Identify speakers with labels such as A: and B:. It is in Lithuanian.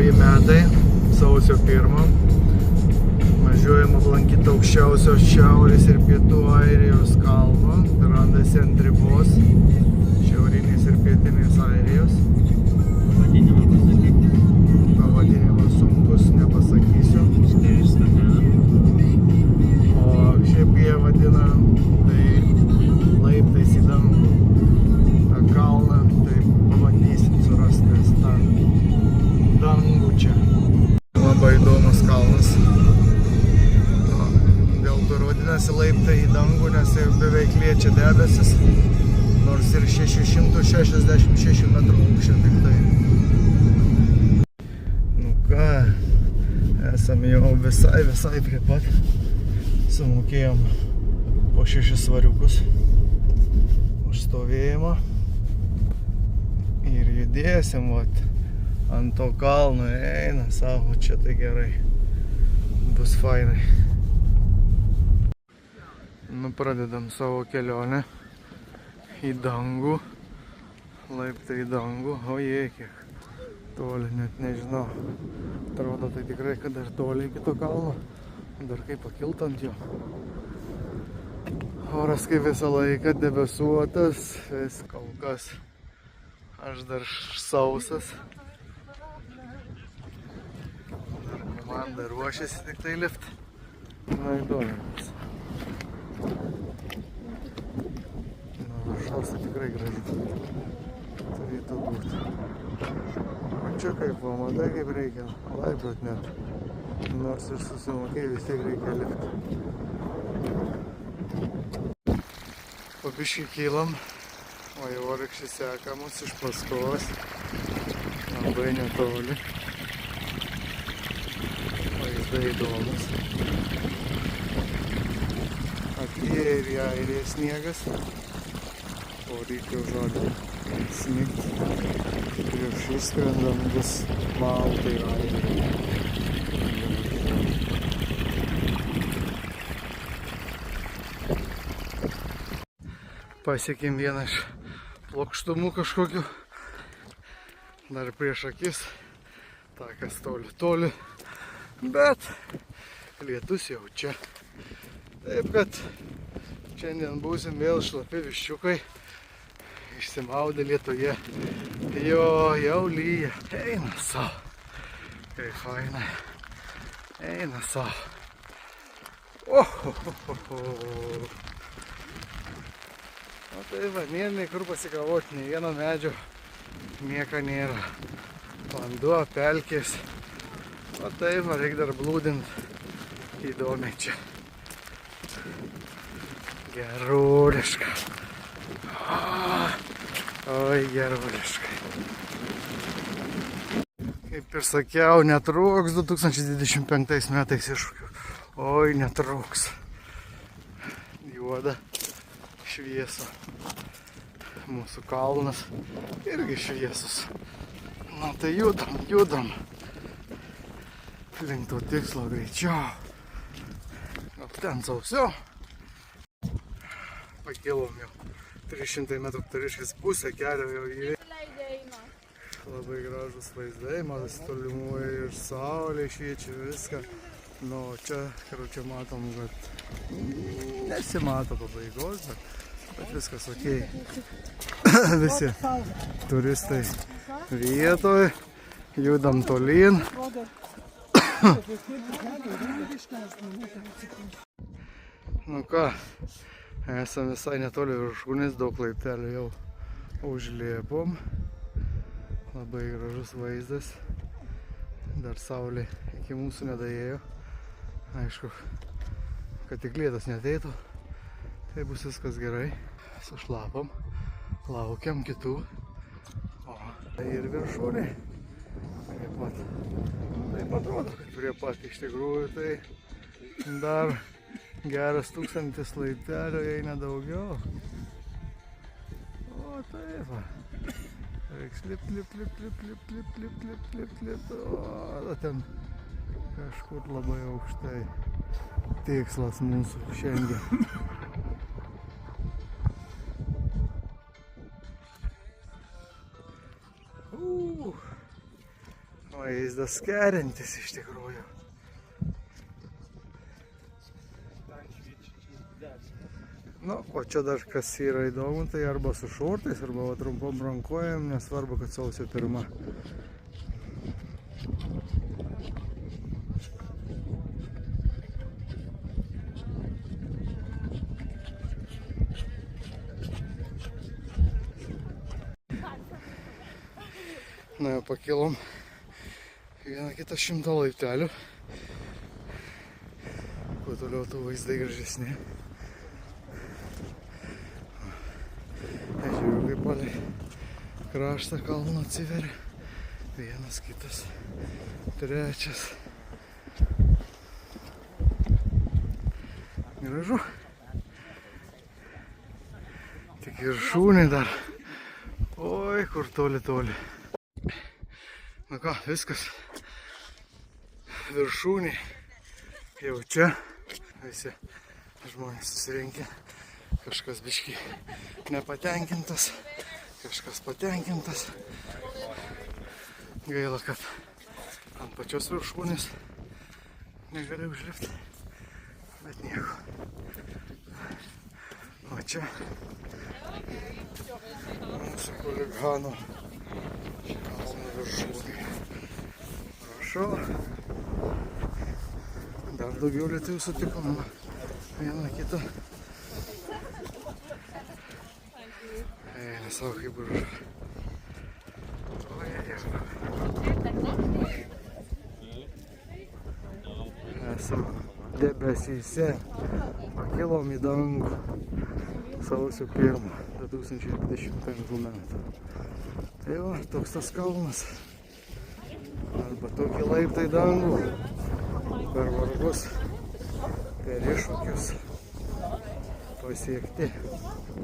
A: nauji metai, sausio 1. Važiuojam aplankyti aukščiausios šiaurės ir pietų Airijos kalno. Randasi ant ribos šiaurinės ir pietinės Airijos. Pavadinimas sunkus, nepasakysiu. O šiaip jie vadina tai laiptais į dangų. Tą kalną, tai pabandysim surasti tą dangų čia. Labai įdomus kalnas. Dėl to vadinasi laiptai į dangų, nes jau beveik liečia debesis. Nors ir 666 metrų aukščio tik tai. Nu ką, esame jau visai prie pat. Sumokėjom po 6 svariukus už stovėjimą. Ir judėsim, vat, ant to kalno eina savo, čia tai gerai. Bus fainai. Nu, pradedam savo kelionę į dangų. Laiptai į dangų. Oje, kiek toli, net nežinau. Atrodo, tai tikrai, kad dar toli iki to kalno. Dar kaip pakilt ant jo. Oras kaip visą laiką debesuotas. Vis kol kas. Aš dar sausas. Dar komanda ruošiasi tik tai lift. Na, įdomus. Šalsa tikrai graži. Turėtų būti. O čia kaip pamatai, kaip reikia laipiot net. Nors ir susimokėjai, vis tiek reikia lipti. Po biškį kylam, o jau vargšį seka mus iš paskos. Labai netoli. Vaizdai įdomus. Atėjo ir į Airiją sniegas. O reikia žodį snigti. Prieš išskrendam bus Malta ir Airija. Pasiekėm vieną iš plokštumų kažkokių. Dar prieš akis. Takas toli. Bet lietus jau čia. Taip kad šiandien būsim vėl šlapi viščiukai. Išsimaudę lietuje. Jo, jau lyja. Eina savo. Kaip fainai. Eina savo. O tai va, nėra kur pasikavoti, nei vieno medžio. Nieka nėra. Vanduo, pelkės. O tai va, reikia dar blūdint. Įdomiai čia. Geruliška. Oi, geruliškai. Kaip ir sakiau, netruks 2025 metais iššūkių. Oi, netruks. Juoda, šviesa. Mūsų kalnas irgi šviesus. Na tai judam. Link to tikslo greičiau. O ten sausiau. Pakilom jau 300 metrų, tai reiškia pusę kelio jau įveikėm. Labai gražus vaizdai, matosi tolimuoja ir saulė šviečia viską. Nu, čia matom, kad nesimato pabaigos, bet viskas okei. Visi turistai vietoj, judam tolyn. Nu ką, esam visai netoli viršūnės, daug laiptelių jau užlėpom. Labai gražus vaizdas. Dar saulė iki mūsų nedaėjo. Aišku, kad tik lietus neteitų, tai bus viskas gerai. Sušlapam, laukiam kitų. O, tai ir viršūnė. Taip atrodo, kad prie pat iš tikrųjų tai dar geras 1000 laiptelių, jei nedaugiau. O taip va. Reiks lip. O, ten kažkur labai aukštai. Tikslas mūsų šiandien. Vaizdas kerintis iš tikrųjų. Nu, o čia dar kas yra įdomu, tai arba su šortais, arba trumpom rankojam, nesvarbu, kad sausio 1. Na, jau pakilom 100 laiptelių. Kuo toliau tų vaizdai gražesni. Žiūriu, kaip palei kraštą kalno atsiveria. Vienas, kitas, trečias. Gražu. Tik viršūnė dar. Oi, kur toli. Nu ką, viskas. Viršūnė. Jau čia. Visi žmonės susirinkę. Kažkas biškį nepatenkintas. Kažkas patenkintas. Gaila, kad ant pačios viršūnės negaliu užlipti. Bet nieko. O čia mūsų chuligano kalno viršūnė. Prašau. Dar daugiau lietuvių sutikom. Vieną kitą. Nesau kaip gražu. Esam debesyse. Pakilom į dangų sausio 1, 2025 metų. Tai va, toks tas kalnas. Arba tokie laiptai dangų. Per vargus, per iššūkius pasiekti.